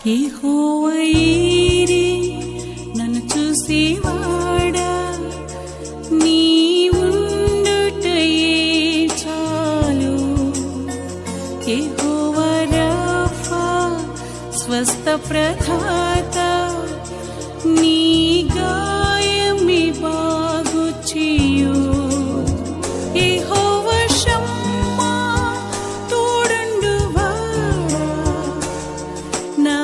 యెహోవా ఈరే నన్ను చూసేవాడా, నీవుండుటయే చాలు. యెహోవా రఫా స్వస్థ ప్రదాత, నీ గాయమే బాగు చేయు. యెహోవా షమ్మా తోడుండువాడా, నా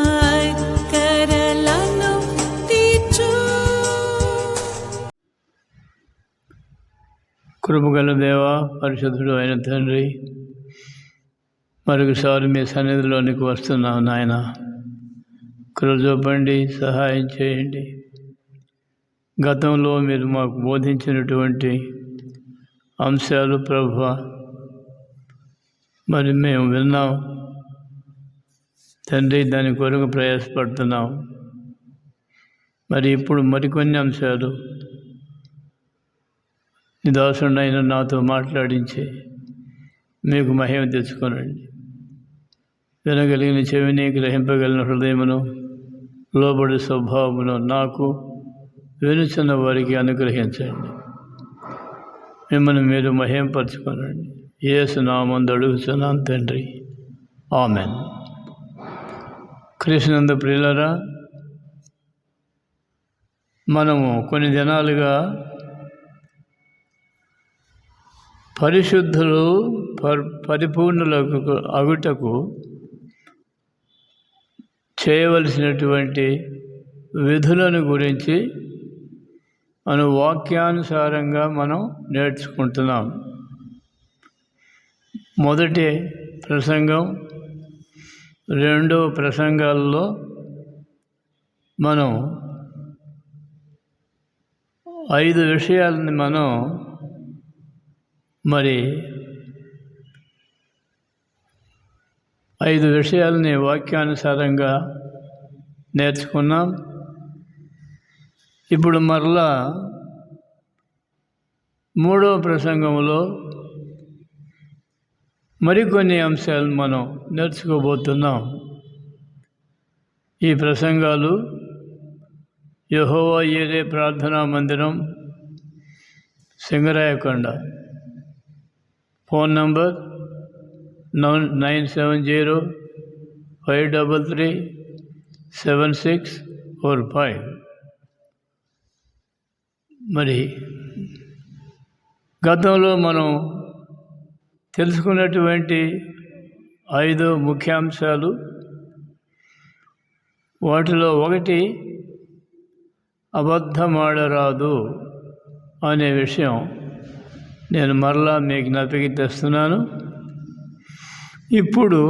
అక్కరలను తీర్చు. కృపగల దేవ, పరిశుద్ధుడు అయిన తండ్రి, మరొకసారి మీ సన్నిధిలోనికి వస్తున్నాం నాయన. కృప చూపండి, సహాయం చేయండి. గతంలో మీరు మాకు బోధించినటువంటి అంశాలు ప్రభువా, మరి మేము విన్నాం తండ్రి, దాని కొరకు ప్రయాసపడుతున్నాం. మరి ఇప్పుడు మరికొన్ని అంశాలు నీ దాసుడైన నాతో మాట్లాడించి మీకు మహిమ తెచ్చుకోనండి. వినగలిగిన చెవిని, గ్రహింపగలిగిన హృదయమును, లోబడి స్వభావమును నాకు వినుచున్న వారికి అనుగ్రహించండి. మిమ్మల్ని మీరు మహిమపరచుకోనండి. యేసు నామమున అడుగుచున్నాను తండ్రి, ఆమెన్. క్రీస్తునందు ప్రియులారా, మనము కొన్ని దినాలుగా పరిశుద్ధులు పరిపూర్ణులకు అగుటకు చేయవలసినటువంటి విధులను గురించి మన వాక్యానుసారంగా మనం నేర్చుకుంటున్నాం. మొదటి ప్రసంగం, రెండవ ప్రసంగాల్లో మనం 5 విషయాలని మనం మరి 5 విషయాలని వాక్యానుసారంగా నేర్చుకున్నాం. ఇప్పుడు మరలా 3వ ప్రసంగంలో మరికొన్ని అంశాలను మనం నేర్చుకోబోతున్నాం. ఈ ప్రసంగాలు యెహోవా ఈరే ప్రార్థనా మందిరం, సింగరాయకొండ. Phone number 9705337645. మరి గతంలో మనం తెలుసుకున్నటువంటి 5 ముఖ్యాంశాలు, వాటిలో ఒకటి అబద్ధమాడరాదు అనే విషయం నేను మరలా మీకు జ్ఞాపకం తెస్తున్నాను. ఇప్పుడు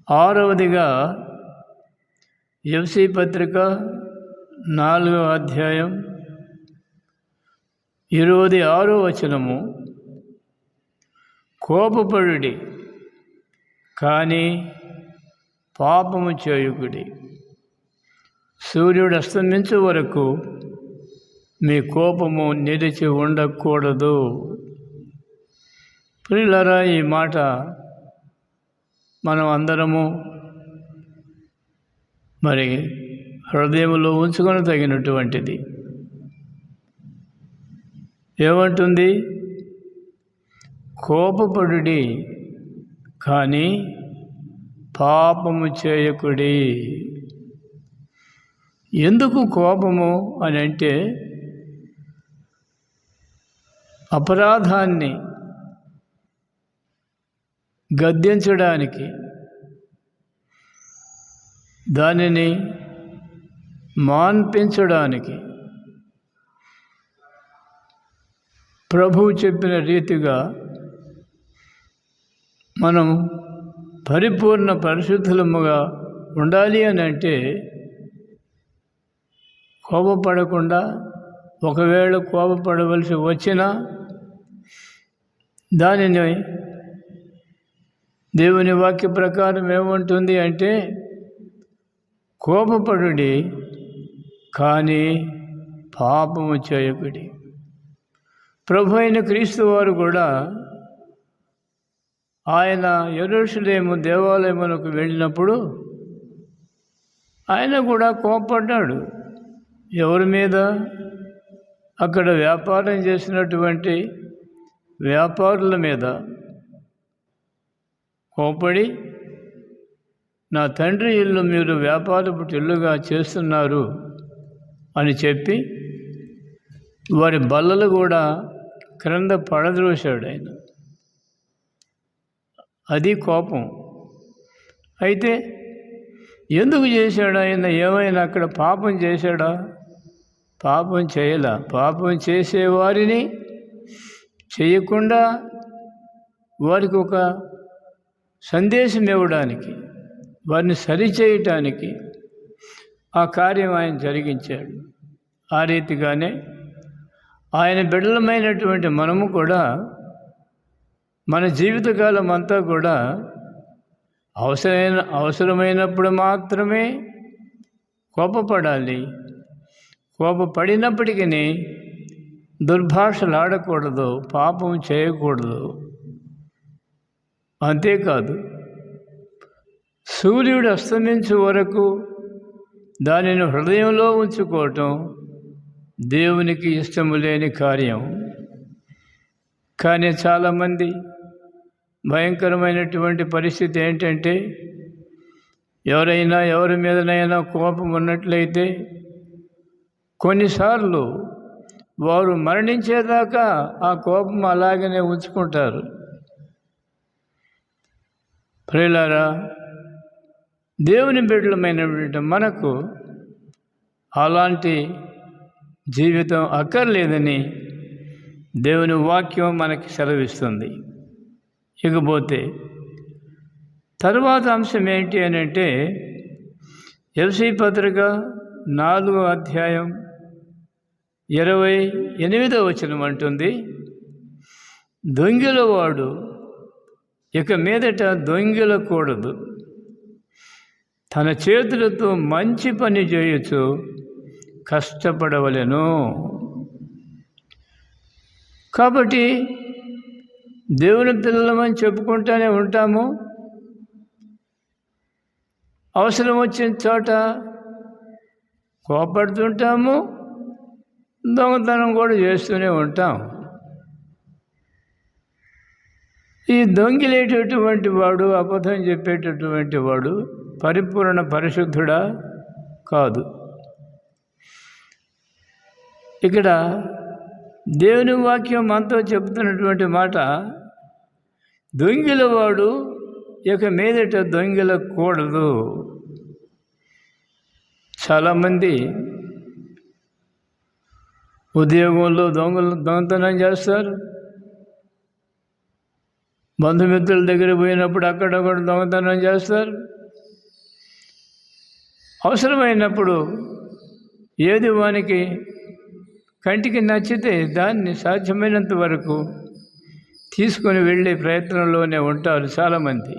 6వదిగా ఎఫ్సీ పత్రిక 4వ అధ్యాయం 26వ వచనము, కోపపడుడి కానీ పాపము చేయకుడి, సూర్యుడు అస్తమించే వరకు మీ కోపము నిలిచి ఉండకూడదు. ప్రియులారా, ఈ మాట మనం అందరము మరి హృదయంలో ఉంచుకొని తగినటువంటిది. ఏమంటుంది? కోపపడుడి కానీ పాపము చేయకుడి. ఎందుకు కోపము అని అంటే, అపరాధాన్ని గద్దించడానికి, దానిని మాన్పించడానికి ప్రభువు చెప్పిన రీతిగా మనం పరిపూర్ణ పరిశుద్ధులముగా ఉండాలి అని అంటే, కోపపడకుండా, ఒకవేళ కోపపడవలసి వచ్చినా దానిని దేవుని వాక్య ప్రకారం ఏముంటుంది అంటే, కోపపడుడి కానీ పాపము చేయకుడి. ప్రభు అయిన క్రీస్తు వారు కూడా ఆయన యెరూషలేము దేవాలయమునకు వెళ్ళినప్పుడు ఆయన కూడా కోపడ్డాడు. ఎవరి మీద? అక్కడ వ్యాపారం చేసినటువంటి వ్యాపారుల మీద కోపడి, నా తండ్రి ఇల్లు మీరు వ్యాపారపు ఇల్లుగా చేస్తున్నారు అని చెప్పి వారి బల్లలు కూడా క్రింద పడద్రోశాడు ఆయన. అది కోపం. అయితే ఎందుకు చేశాడు ఆయన? ఏమైనా అక్కడ పాపం చేశాడా? పాపం చేయలా. పాపం చేసేవారిని చేయకుండా వారికి ఒక సందేశం ఇవ్వడానికి, వారిని సరిచేయటానికి ఆ కార్యం ఆయన జరిగించాడు. ఆ రీతిగానే ఆయన బిడ్డలమైనటువంటి మనము కూడా మన జీవితకాలం అంతా కూడా అవసరమైనప్పుడు మాత్రమే కోపపడాలి. కోపపడినప్పటికీ దుర్భాషలు ఆడకూడదు, పాపం చేయకూడదు. అంతేకాదు, సూర్యుడు అస్తమించే వరకు దానిని హృదయంలో ఉంచుకోవటం దేవునికి ఇష్టము లేని కార్యం. కానీ చాలామంది భయంకరమైనటువంటి పరిస్థితి ఏంటంటే, ఎవరి మీదనైనా కోపం ఉన్నట్లయితే కొన్నిసార్లు వారు మరణించేదాకా ఆ కోపం అలాగనే ఉంచుకుంటారు. ప్రియులారా, దేవుని బిడ్డలమైనటువంటి మనకు అలాంటి జీవితం అక్కర్లేదని దేవుని వాక్యం మనకి సెలవిస్తుంది. ఇకపోతే తరువాత అంశం ఏంటి అని అంటే, ఎఫెసీ పత్రిక 4వ అధ్యాయం 28వ వచనం అంటుంది, దొంగిలవాడు ఇక మీదట దొంగిలకూడదు, తన చేతులతో మంచి పని చేయొచ్చు కష్టపడవలెను. కాబట్టి దేవుని పిల్లలమని చెప్పుకుంటూనే ఉంటాము. అవసరం వచ్చిన చోట కోపడుతుంటాము, దొంగతనం కూడా చేస్తూనే ఉంటాం. ఈ దొంగిలేటటువంటి వాడు, అబద్ధం చెప్పేటటువంటి వాడు పరిపూర్ణ పరిశుద్ధుడా? కాదు. ఇక్కడ దేవుని వాక్యం మనతో చెబుతున్నటువంటి మాట, దొంగిలవాడు ఇక మీదట దొంగిలకూడదు. చాలామంది ఉద్యోగంలో దొంగతనం చేస్తారు, బంధుమిత్రుల దగ్గర పోయినప్పుడు అక్కడ కూడా దొంగతనం చేస్తారు. అవసరమైనప్పుడు ఏది వానికి కంటికి నచ్చితే దాన్ని సాధ్యమైనంత వరకు తీసుకొని వెళ్ళే ప్రయత్నంలోనే ఉంటారు చాలామంది.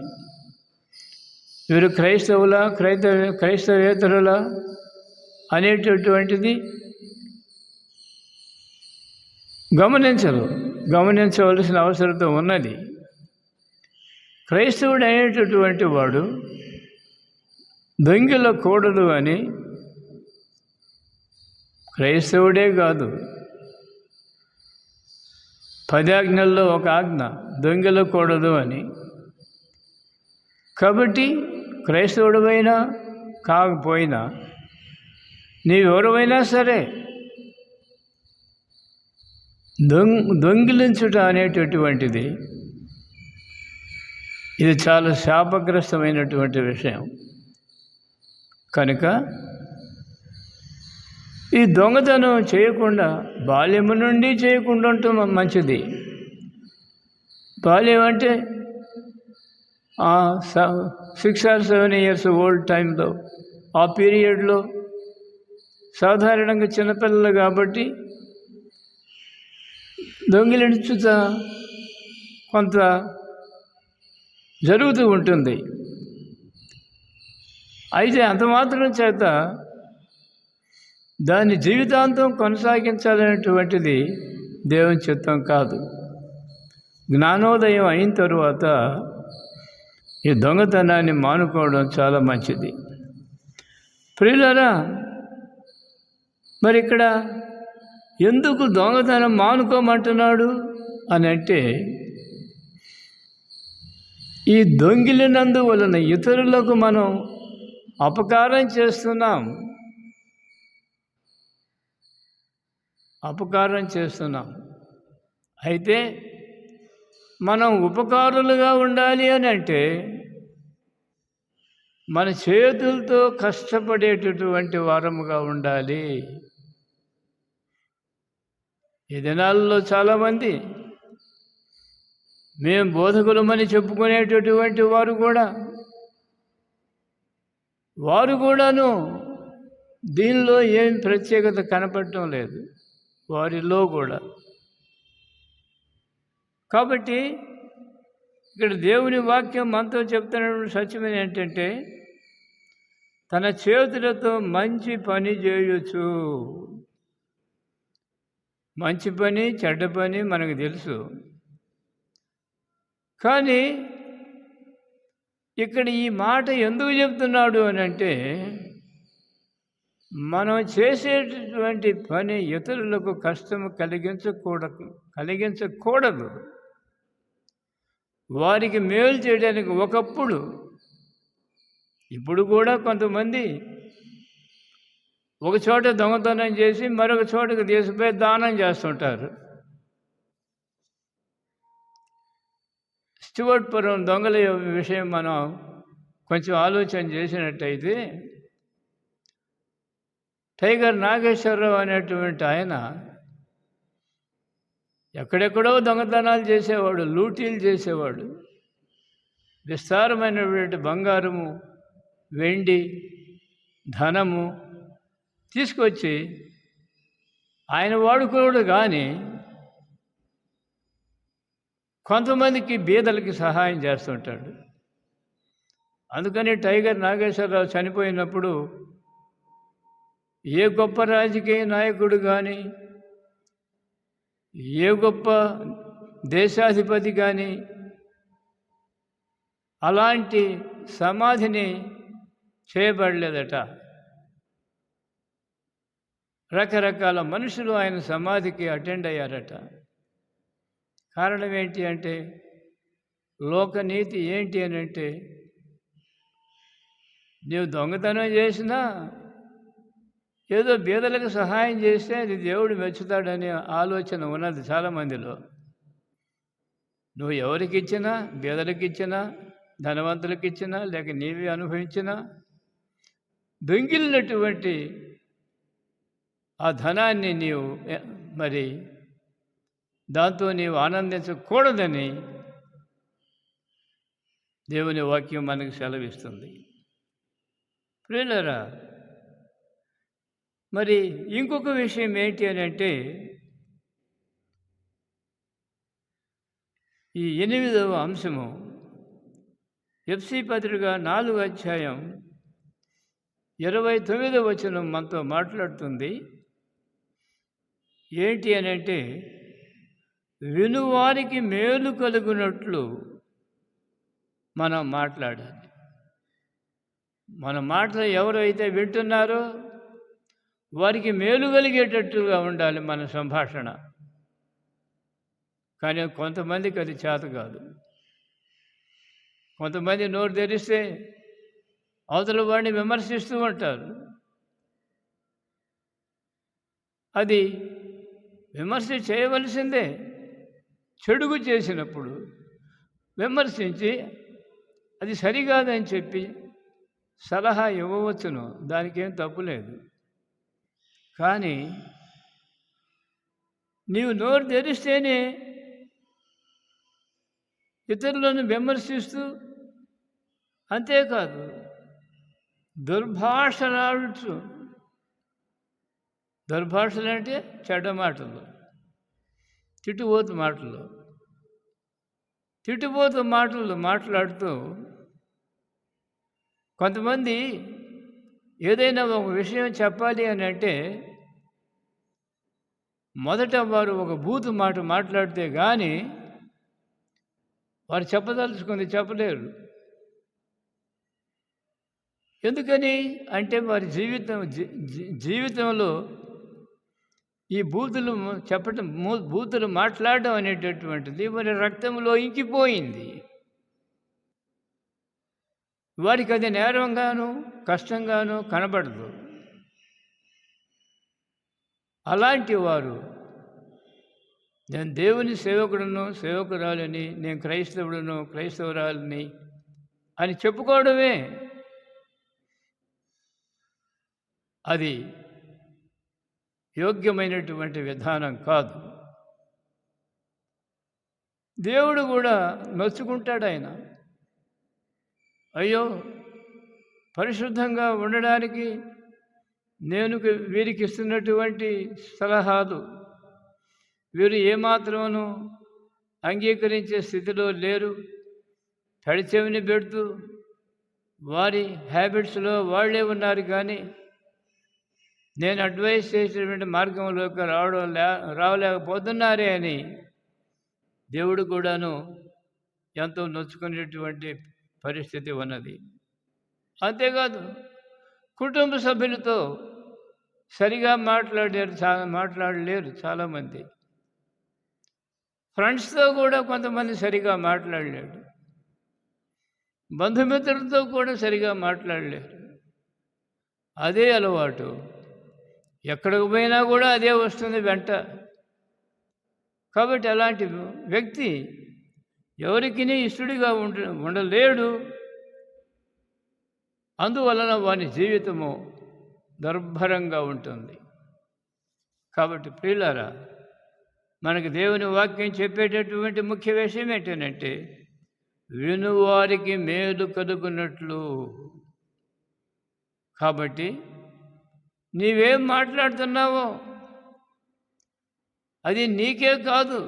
వీరు క్రైస్తవేతరులా అనేటటువంటిది గమనించవలసిన అవసరం ఉన్నది. క్రైస్తవుడు అనేటటువంటి వాడు దొంగిలకూడదు అని, క్రైస్తవుడే కాదు 10 ఆజ్ఞల్లో ఒక ఆజ్ఞ దొంగిలకూడదు అని. కాబట్టి క్రైస్తవుడివైనా కాకపోయినా నీవెవరైనా సరే దొంగిలించుట అనేటటువంటిది ఇది చాలా శాపగ్రస్తమైనటువంటి విషయం. కనుక ఈ దొంగతనం చేయకుండా, బాల్యము నుండి చేయకుండా ఉండటం మంచిది. బాల్యం అంటే 6 or 7 years ఓల్డ్ టైంలో, ఆ పీరియడ్లో సాధారణంగా చిన్నపిల్లలు కాబట్టి దొంగిలించుట కొంత జరుగుతూ ఉంటుంది. అయితే అంత మాత్రం చేత దాన్ని జీవితాంతం కొనసాగించాలనేటువంటిది దేవుని చిత్తం కాదు. జ్ఞానోదయం అయిన తరువాత ఈ దొంగతనాన్ని మానుకోవడం చాలా మంచిది. ప్రియులారా, మరి ఇక్కడ ఎందుకు దొంగతనం మానుకోమంటున్నాడు అని అంటే, ఈ దొంగిలినందువలన ఇతరులకు మనం అపకారం చేస్తున్నాం. అయితే మనం ఉపకారులుగా ఉండాలి అని అంటే మన చేతులతో కష్టపడేటటువంటి వారముగా ఉండాలి. ఈ దినాల్లో చాలామంది మేము బోధకులమని చెప్పుకునేటటువంటి వారు కూడాను దీనిలో ఏం ప్రత్యేకత కనపడటం లేదు వారిలో కూడా. కాబట్టి ఇక్కడ దేవుని వాక్యం మనతో చెప్తున్న సత్యం ఏంటంటే, తన చేతులతో మంచి పని చేయొచ్చు. మంచి పని చెడ్డ పని మనకు తెలుసు. కానీ ఇక్కడ ఈ మాట ఎందుకు చెప్తున్నాడు అని అంటే, మనం చేసేటటువంటి పని ఇతరులకు కష్టము కలిగించకూడదు. వారికి మేలు చేయడానికి ఒకప్పుడు, ఇప్పుడు కూడా కొంతమంది ఒక చోట దొంగతనం చేసి మరొక చోటకు తీసుకుపోయి దానం చేస్తుంటారు. స్టివర్ట్పురం దొంగల విషయం మనం కొంచెం ఆలోచన చేసినట్టయితే, టైగర్ నాగేశ్వరరావు అనేటువంటి ఆయన ఎక్కడెక్కడో దొంగతనాలు చేసేవాడు, లూటీలు చేసేవాడు. విస్తారమైనటువంటి బంగారము, వెండి, ధనము తీసుకొచ్చి ఆయన వాడుకోడు. కానీ కొంతమందికి బీదలకి సహాయం చేస్తుంటాడు. అందుకని టైగర్ నాగేశ్వరరావు చనిపోయినప్పుడు ఏ గొప్ప రాజకీయ నాయకుడు కానీ, ఏ గొప్ప దేశాధిపతి కానీ అలాంటి సమాధిని చేయబడలేదట. రకరకాల మనుషులు ఆయన సమాధికి అటెండ్ అయ్యారట. కారణం ఏంటి అంటే, లోకనీతి ఏంటి అని అంటే, నీవు దొంగతనం చేసినా ఏదో బీదలకు సహాయం చేస్తే అది దేవుడు మెచ్చుతాడనే ఆలోచన ఉన్నది చాలామందిలో. నువ్వు ఎవరికి ఇచ్చినా, బీదలకు ఇచ్చినా, ధనవంతులకు ఇచ్చినా, లేక నీవే అనుభవించినా, దొంగిలినటువంటి ఆ ధనాన్ని నీవు మరి దాంతో నీవు ఆనందించకూడదని దేవుని వాక్యం మనకు సెలవిస్తుంది. ప్రియులారా, మరి ఇంకొక విషయం ఏంటి అని అంటే, ఈ 8వ అంశము ఎఫ్సీ పత్రిక 4వ అధ్యాయం 29వ వచనం మనతో మాట్లాడుతుంది. ఏంటి అని అంటే, వినువారికి మేలు కలుగునట్లు మనం మాట్లాడాలి. మన మాటలు ఎవరైతే వింటున్నారో వారికి మేలు కలిగేటట్టుగా ఉండాలి మన సంభాషణ. కానీ కొంతమందికి అది చేత కాదు. కొంతమంది నోరు తెరిస్తే అవతల వాడిని విమర్శిస్తూ ఉంటారు. అది విమర్శ చేయవలసిందే. చెడుగు చేసినప్పుడు విమర్శించి అది సరికాదని చెప్పి సలహా ఇవ్వవచ్చును, దానికేం తప్పులేదు. కానీ నీవు నోరు తెరిస్తేనే ఇతరులను విమర్శిస్తూ, అంతేకాదు దుర్భాషలాడుతూ, దుర్భాషలు అంటే చెడ్డ మాటలు, తిట్టుబోతు మాటలు మాట్లాడుతూ, కొంతమంది ఏదైనా ఒక విషయం చెప్పాలి అని అంటే మొదట వారు ఒక బూతు మాట మాట్లాడితే కానీ వారు చెప్పదలుచుకుంది చెప్పలేరు. ఎందుకని అంటే వారి జీవితంలో ఈ బూతులు చెప్పటం, బూతులు మాట్లాడడం అనేటటువంటిది వారి రక్తంలో ఇంకిపోయింది. వారికి అది నేరంగాను కష్టంగాను కనబడదు. అలాంటి వారు నేను దేవుని సేవకుడును సేవకురాలని, నేను క్రైస్తవుడును క్రైస్తవురాలని అని చెప్పుకోవడమే అది యోగ్యమైనటువంటి విధానం కాదు. దేవుడు కూడా నొచ్చుకుంటాడు. ఆయన అయ్యో పరిశుద్ధంగా ఉండడానికి నేను వీరికి ఇస్తున్నటువంటి సలహాలు వీరు ఏమాత్రమును అంగీకరించే స్థితిలో లేరు. తడిచెవిని పెడుతూ వారి హ్యాబిట్స్లో వాళ్ళే ఉన్నారు. కానీ నేను అడ్వైస్ చేసేటువంటి మార్గంలోకి రావలేకపోతున్నారే అని దేవుడు కూడాను ఎంతో నొచ్చుకునేటువంటి పరిస్థితి ఉన్నది. అంతేకాదు కుటుంబ సభ్యులతో సరిగా మాట్లాడలేరు చాలామంది. ఫ్రెండ్స్తో కూడా కొంతమంది సరిగా మాట్లాడలేడు. బంధుమిత్రులతో కూడా సరిగా మాట్లాడలేరు. అదే అలవాటు ఎక్కడికి పోయినా కూడా అదే వస్తుంది వెంట. కాబట్టి అలాంటి వ్యక్తి ఎవరికి ఇష్టడిగా ఉండలేడు. అందువలన వాని జీవితము దుర్భరంగా ఉంటుంది. కాబట్టి ప్రియులారా, మనకు దేవుని వాక్యం చెప్పేటటువంటి ముఖ్య విషయం ఏంటంటే వినువారికి మేలు కలుగునట్లు. కాబట్టి నీవేం మాట్లాడుతున్నావో అది నీకే కాదు,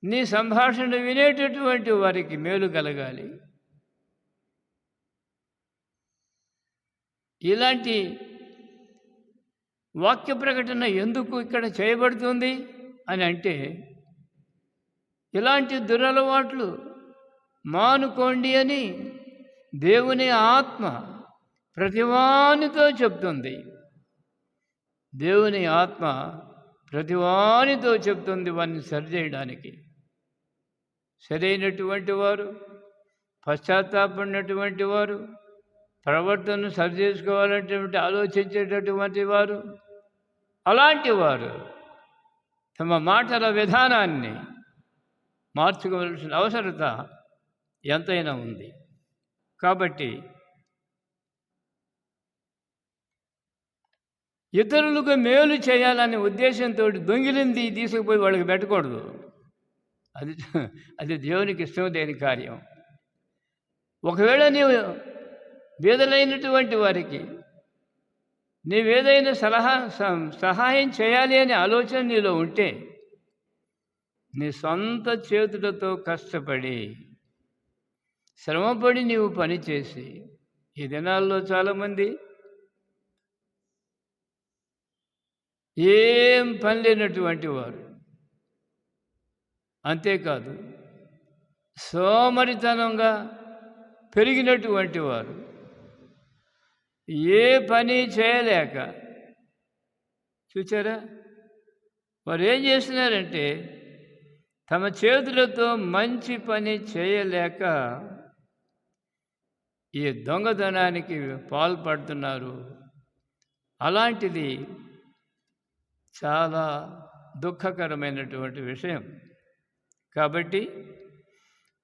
నీ సంభాషణ వినేటటువంటి వారికి మేలు కలగాలి. ఇలాంటి వాక్య ప్రకటన ఎందుకు ఇక్కడ చేయబడుతుంది అని అంటే, ఇలాంటి దురలవాట్లు మానుకోండి అని దేవుని ఆత్మ ప్రతివానితో చెప్తుంది. దేవుని ఆత్మ ప్రతివానితో చెప్తుంది వారిని సరిచేయడానికి. సరైనటువంటి వారు, పశ్చాత్తాపడినటువంటి వారు, ప్రవర్తనను సరిచేసుకోవాలంటే ఆలోచించేటటువంటి వారు, అలాంటి వారు తమ మాటల విధానాన్ని మార్చుకోవాల్సిన అవసరత ఎంతైనా ఉంది. కాబట్టి ఇతరులకు మేలు చేయాలనే ఉద్దేశంతో దొంగిలింది తీసుకుపోయి వాళ్ళకి పెట్టకూడదు. అది దేవునికి ఇష్టం లేని కార్యం. ఒకవేళ నీవు బీదలైనటువంటి వారికి నీవేదైనా సహాయం చేయాలి అనే ఆలోచన నీలో ఉంటే నీ సొంత చేతులతో కష్టపడి శ్రమపడి నీవు పనిచేసి, ఈ దినాల్లో చాలామంది ఏం పని లేనటువంటి వారు, అంతేకాదు సోమరితనంగా పెరిగినటువంటి వారు, ఏ పని చేయలేక చూచారా, వారు ఏం చేస్తున్నారంటే తమ చేతులతో మంచి పని చేయలేక ఈ దొంగతనానికి పాల్పడుతున్నారు. అలాంటిది చాలా దుఃఖకరమైనటువంటి విషయం. కాబట్టి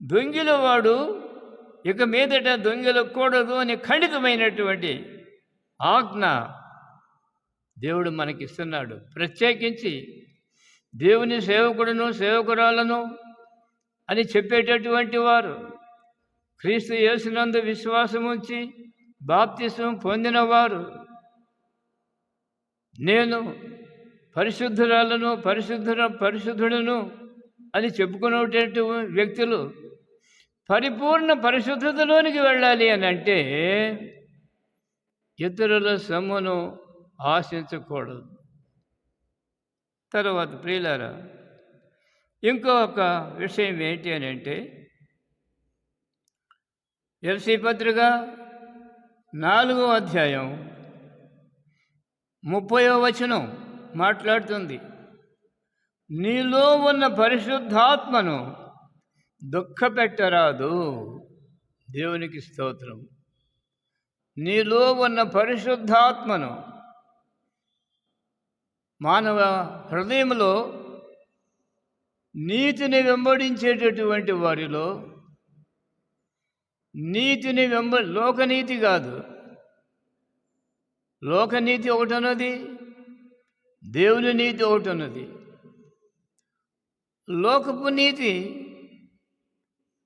దొంగిలవాడు ఇక మీదట దొంగిలకూడదు అని ఖండితమైనటువంటి ఆజ్ఞ దేవుడు మనకిస్తున్నాడు. ప్రత్యేకించి దేవుని సేవకుడును సేవకురాలను అని చెప్పేటటువంటి వారు, క్రీస్తు యేసునందు విశ్వాసం ఉంచి బాప్తిసం పొందినవారు, నేను పరిశుద్ధురాలను పరిశుద్ధుడును అని చెప్పుకునేటువంటి వ్యక్తులు పరిపూర్ణ పరిశుద్ధతలోనికి వెళ్ళాలి అని అంటే ఇతరుల సొమ్మును ఆశించకూడదు. తర్వాత ప్రియులారా, ఇంకొక విషయం ఏంటి అని అంటే, ఎఫ్సీ పత్రిక 4వ అధ్యాయం 30వ వచనం మాట్లాడుతుంది, నీలో ఉన్న పరిశుద్ధాత్మను దుఃఖపెట్టరాదు. దేవునికి స్తోత్రం. నీలో ఉన్న పరిశుద్ధాత్మను, మానవ హృదయంలో నీతిని వెంబడించేటటువంటి వారిలో, నీతిని లోకనీతి కాదు, లోకనీతి ఒకటి ఉన్నది, దేవుని నీతి ఒకటి ఉన్నది. లోకపు నీతి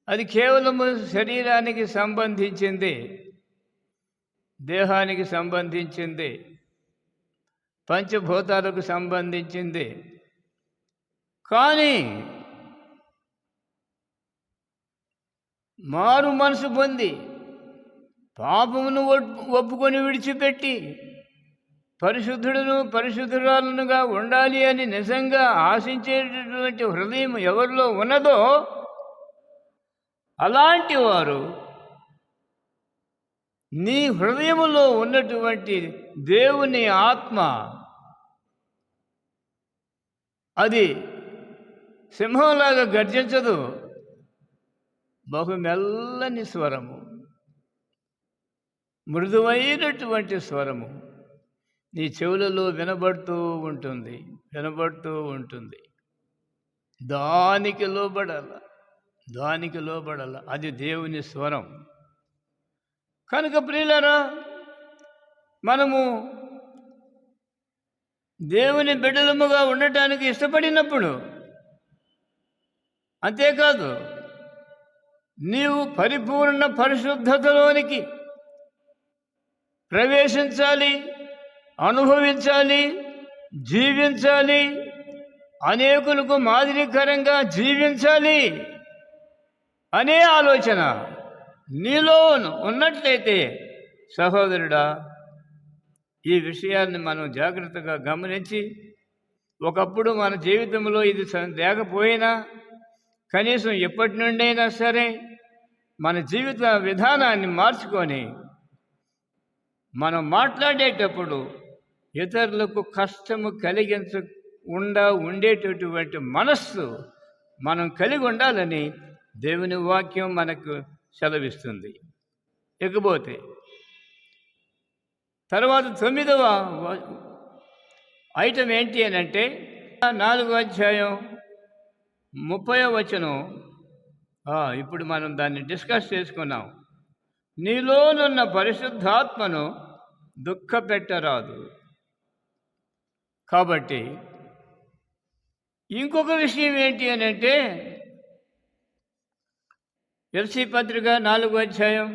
అది కేవలము శరీరానికి సంబంధించింది, దేహానికి సంబంధించింది, పంచభూతాలకు సంబంధించింది. కానీ మారు మనసు పొంది పాపమును ఒప్పుకొని విడిచిపెట్టి పరిశుద్ధురాలుగా ఉండాలి అని నిజంగా ఆశించేటటువంటి హృదయం ఎవరిలో ఉన్నదో అలాంటి వారు నీ హృదయములో ఉన్నటువంటి దేవుని ఆత్మ అది సింహంలాగా గర్జించదు, బహు మెల్లని స్వరము, మృదువైనటువంటి స్వరము నీ చెవులలో వినబడుతూ ఉంటుంది. దానికి లోబడాల, అది దేవుని స్వరం. కనుక ప్రియులారా, మనము దేవుని బిడ్డలముగా ఉండటానికి ఇష్టపడినప్పుడు, అంతేకాదు నీవు పరిపూర్ణ పరిశుద్ధతలోనికి ప్రవేశించాలి, అనుభవించాలి, జీవించాలి, అనేకులకు మాదిరికరంగా జీవించాలి అనే ఆలోచన నీలో ఉన్నట్లయితే సహోదరుడా, ఈ విషయాన్ని మనం జాగ్రత్తగా గమనించి, ఒకప్పుడు మన జీవితంలో ఇది లేకపోయినా కనీసం ఎప్పటి నుండైనా సరే మన జీవిత విధానాన్ని మార్చుకొని మనం మాట్లాడేటప్పుడు ఇతరులకు కష్టము ఉండేటటువంటి మనస్సు మనం కలిగి ఉండాలని దేవుని వాక్యం మనకు సెలవిస్తుంది. ఇకపోతే తర్వాత 9వ ఐటమ్ ఏంటి అని అంటే 4వ అధ్యాయం 30వ వచనం. ఇప్పుడు మనం దాన్ని డిస్కస్ చేసుకున్నాం. నీలోనున్న పరిశుద్ధాత్మను దుఃఖపెట్టరాదు. కాబట్టి ఇంకొక విషయం ఏంటి అని అంటే ఎఫెసీ పత్రిక 4వ అధ్యాయం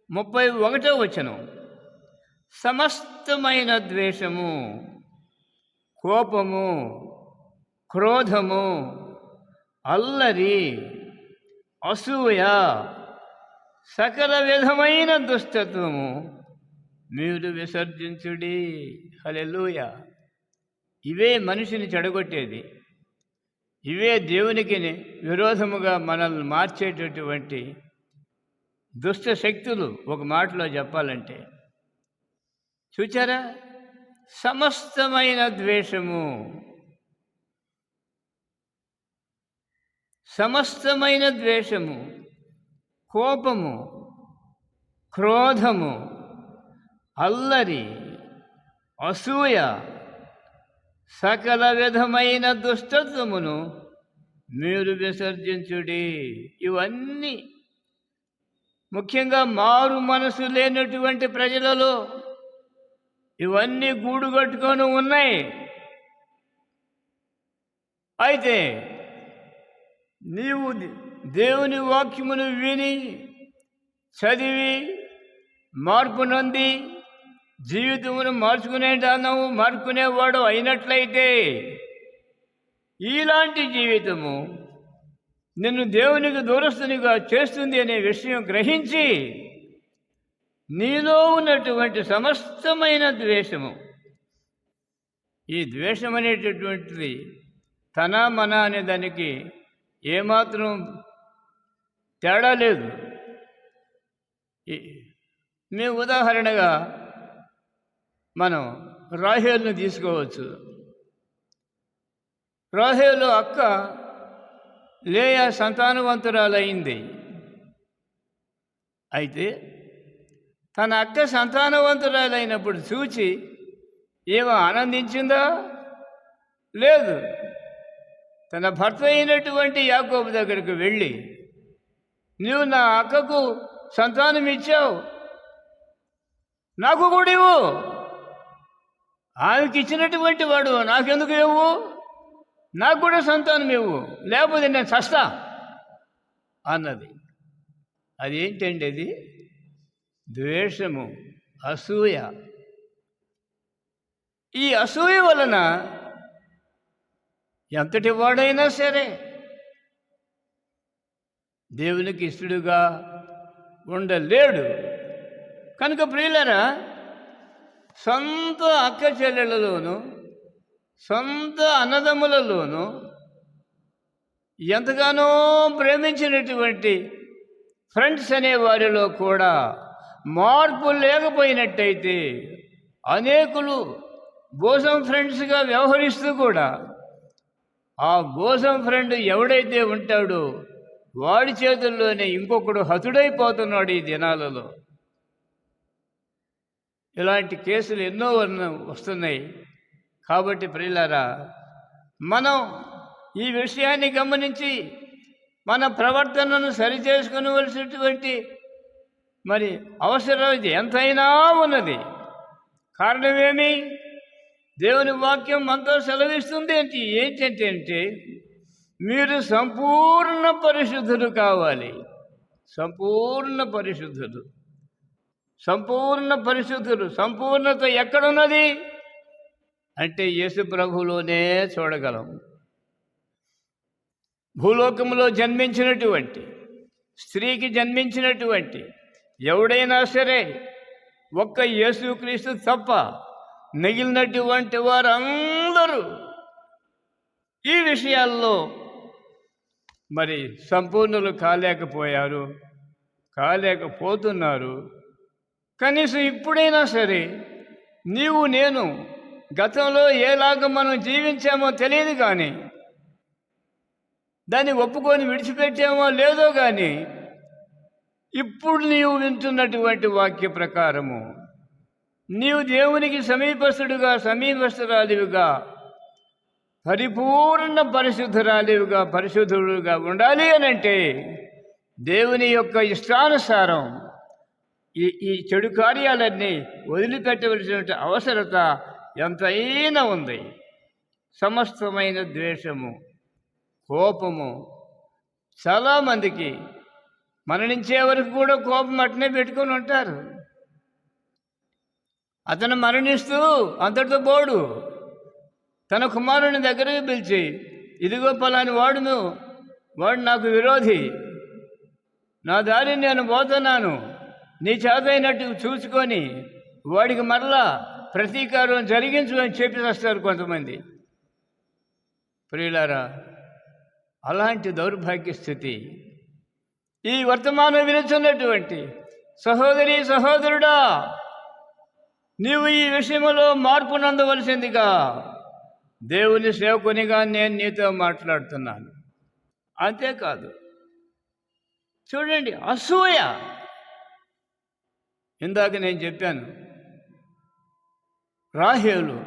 31వ వచనం, సమస్తమైన ద్వేషము, కోపము, క్రోధము, అల్లరి, అసూయ, సకల విధమైన దుష్టత్వము మీరు విసర్జించుడి. హల్లెలూయా. ఇవే మనిషిని చెడగొట్టేది, ఇవే దేవునికి విరోధముగా మనల్ని మార్చేటటువంటి దుష్ట శక్తులు. ఒక మాటలో చెప్పాలంటే చూచారా, సమస్తమైన ద్వేషము, సమస్తమైన ద్వేషము, కోపము, క్రోధము, అల్లరి, అసూయ, సకల విధమైన దుష్టత్వమును మీరు విసర్జించుడి. ఇవన్నీ ముఖ్యంగా మారు మనసు లేనటువంటి ప్రజలలో ఇవన్నీ గూడుగట్టుకొని ఉన్నాయి. అయితే నీవు దేవుని వాక్యమును విని చదివి మార్పు నొంది జీవితమును మార్చుకునేవాడు అయినట్లయితే ఇలాంటి జీవితము నిన్ను దేవునికి దూరస్తునిగా చేస్తుంది అనే విషయం గ్రహించి నీలో ఉన్నటువంటి సమస్తమైన ద్వేషము, ఈ ద్వేషం అనేటటువంటిది తన మన అనే దానికి ఏమాత్రం తేడా లేదు. మేము ఉదాహరణగా మనం రాహేలును తీసుకోవచ్చు. రాహేలు అక్క లేయా సంతానవంతురాలైంది. అయితే తన అక్క సంతానవంతురాలైనప్పుడు చూచి ఏమో ఆనందించిందా? లేదు. తన భర్త అయినటువంటి యాకోబు దగ్గరికి వెళ్ళి, నీవు నా అక్కకు సంతానం ఇచ్చావు, నాకు కూడా ఇవ్వు. ఆమెకి ఇచ్చినటువంటి వాడు నాకెందుకు ఇవ్వు? నాకు కూడా సంతానం ఇవ్వు, లేకపోతే నేను చస్తా అన్నది. అదేంటండి అది? ద్వేషము, అసూయ. ఈ అసూయ వలన ఎంతటి వాడైనా సరే దేవునికి ఇష్టడుగా ఉండలేడు. కనుక ప్రియులారా, సొంత అక్క చెల్లెళ్ళలోనూ సొంత అన్నదమ్ములలోనూ ఎంతగానో ప్రేమించినటువంటి ఫ్రెండ్స్ అనే వారిలో కూడా మార్పు లేకపోయినట్టయితే, అనేకులు బోసం ఫ్రెండ్స్గా వ్యవహరిస్తూ కూడా ఆ బోసం ఫ్రెండ్ ఎవడైతే ఉంటాడో వాడి చేతుల్లోనే ఇంకొకడు హతుడైపోతున్నాడు ఈ దినాలలో. ఇలాంటి కేసులు ఎన్నో వస్తున్నాయి. కాబట్టి ప్రియులారా, మనం ఈ విషయాన్ని గమనించి మన ప్రవర్తనను సరిచేసుకునవలసినటువంటి మరి అవసరం ఇది ఎంతైనా ఉన్నది. కారణమేమి? దేవుని వాక్యం మనతో సెలవిస్తుంది ఏంటంటే మీరు సంపూర్ణ పరిశుద్ధులు కావాలి. సంపూర్ణ పరిశుద్ధులు. సంపూర్ణ పరిశుద్ధులు. సంపూర్ణత ఎక్కడున్నది అంటే యేసు ప్రభువులోనే చూడగలం. భూలోకంలో జన్మించినటువంటి స్త్రీకి జన్మించినటువంటి ఎవడైనా సరే ఒక్క యేసుక్రీస్తు తప్ప మిగిలినటువంటి వారందరూ ఈ విషయాల్లో మరి సంపూర్ణులు కాలేకపోతున్నారు. కనీసం ఇప్పుడైనా సరే నీవు నేను గతంలో ఏలాగా మనం జీవించామో తెలియదు, కానీ దాన్ని ఒప్పుకొని విడిచిపెట్టామో లేదో, కానీ ఇప్పుడు నీవు వింటున్నటువంటి వాక్య ప్రకారము నీవు దేవునికి సమీపస్తురాలివిగా పరిపూర్ణ పరిశుద్ధుడుగా ఉండాలి అనంటే దేవుని యొక్క ఇష్టానుసారం ఈ చెడు కార్యాలన్నీ వదిలిపెట్టవలసిన అవసరత ఎంతైనా ఉంది. సమస్తమైన ద్వేషము, కోపము చాలామందికి మరణించే వరకు కూడా కోపం అట్నే పెట్టుకొని ఉంటారు. అతను మరణిస్తూ అంతటితో పోడు. తన కుమారుని దగ్గరికి పిలిచి, ఇదిగో పలాని వాడు నాకు విరోధి, నా దారిని నేను పోతున్నాను, నీ చేతైనట్టు చూసుకొని వాడికి మరలా ప్రతీకారం జరిగించు అని చెప్పి వస్తారు కొంతమంది. ప్రియులారా, అలాంటి దౌర్భాగ్య స్థితి ఈ వర్తమానం వినుచున్నటువంటి సహోదరి సహోదరుడా, నీవు ఈ విషయంలో మార్పు నందవలసిందిగా దేవుని సేవకునిగా నేను నీతో మాట్లాడుతున్నాను. అంతేకాదు, చూడండి, అసూయ. ఇందాక నేను చెప్పాను, రాహేలు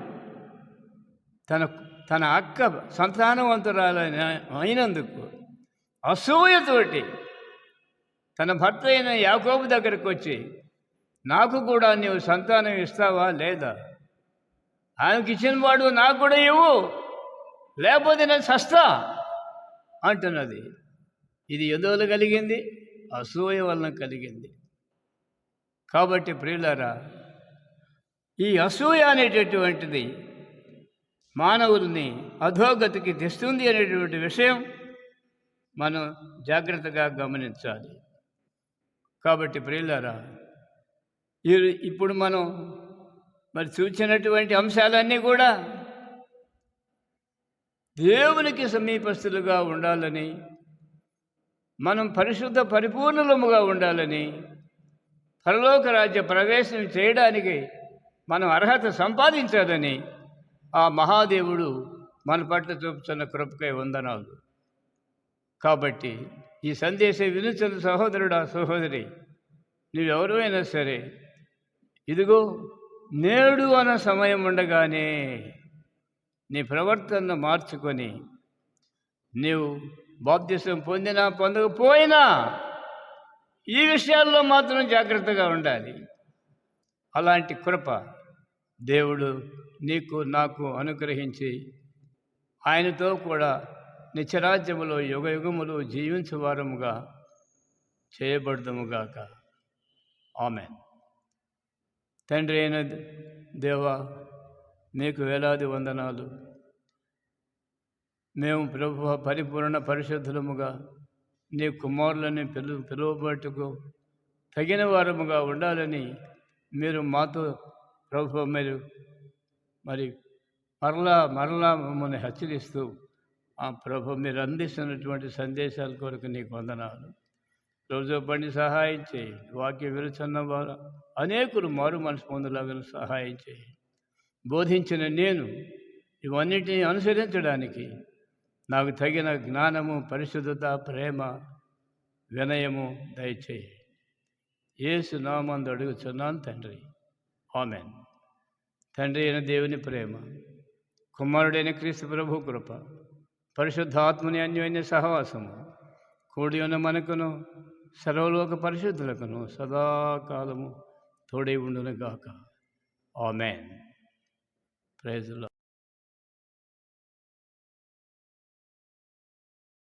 తన అక్క సంతానవంతురాలైనందుకు అసూయతోటి తన భర్త అయిన యాకోబు దగ్గరకు వచ్చి, నాకు కూడా నీవు సంతానం ఇస్తావా లేదా? ఆమెకి ఇచ్చిన వాడు నాకు కూడా ఇవ్వు, లేకపోతే నేను చస్తా అంటున్నది. ఇది ఎందువల్ల కలిగింది? అసూయ వలన కలిగింది. కాబట్టి ప్రియులారా, ఈ అసూయ అనేటటువంటిది మానవుల్ని అధోగతికి తెస్తుంది అనేటువంటి విషయం మనం జాగ్రత్తగా గమనించాలి. కాబట్టి ప్రియులారా, ఇప్పుడు మనం మరి చూసినటువంటి అంశాలన్నీ కూడా దేవునికి సమీపస్తులుగా ఉండాలని, మనం పరిశుద్ధ పరిపూర్ణులముగా ఉండాలని పరలోక రాజ్య ప్రవేశం చేయడానికి మనం అర్హత సంపాదించాలని ఆ మహాదేవుడు మన పట్ల చూపుతున్న కృపకై వందనాలు. కాబట్టి ఈ సందేశం వినుచున్న సహోదరుడా, సహోదరి, నువ్వెవరైనా సరే, ఇదిగో నేడు అన్న సమయం ఉండగానే నీ ప్రవర్తనను మార్చుకొని నీవు బాప్తిసం పొందినా పొందకపోయినా ఈ విషయాల్లో మాత్రం జాగ్రత్తగా ఉండాలి. అలాంటి కృప దేవుడు నీకు నాకు అనుగ్రహించి ఆయనతో కూడా నిత్యరాజ్యములో యుగయుగములు జీవించువారముగా చేయబడదుముగాక. ఆమేన్. తండ్రి అయిన దేవా, మీకు వేలాది వందనాలు. మేము ప్రభువ పరిపూర్ణ పరిశుద్ధులముగా నీ కుమారులని పిలువబట్టుకు తగిన వారముగా ఉండాలని మీరు మాతో ప్రభు మీరు మరలా మమ్మల్ని హెచ్చరిస్తూ ఆ ప్రభు మీరు అందిస్తున్నటువంటి సందేశాల కొరకు నీకు వందనాలు. రోజు పని సహాయం చేయి. వాక్య విరుచున్న వారు అనేకులు మారు మనసు పొందలాగా సహాయం చేయి. బోధించిన నేను ఇవన్నిటినీ అనుసరించడానికి నాకు తగిన జ్ఞానము, పరిశుద్ధత, ప్రేమ, వినయము దయచేయి. యేసు నామందు అడుగుచున్నాను తండ్రి. ఆమేన్. తండ్రి అయిన దేవుని ప్రేమ, కుమారుడైన క్రీస్తు ప్రభు కృప, పరిశుద్ధాత్మని అన్యోన్య సహవాసము కూడి ఉన్న మనకును సర్వలోక పరిశుద్ధులకును సదాకాలము తోడై ఉండునుగాక. ఆమేన్. Praise the lord.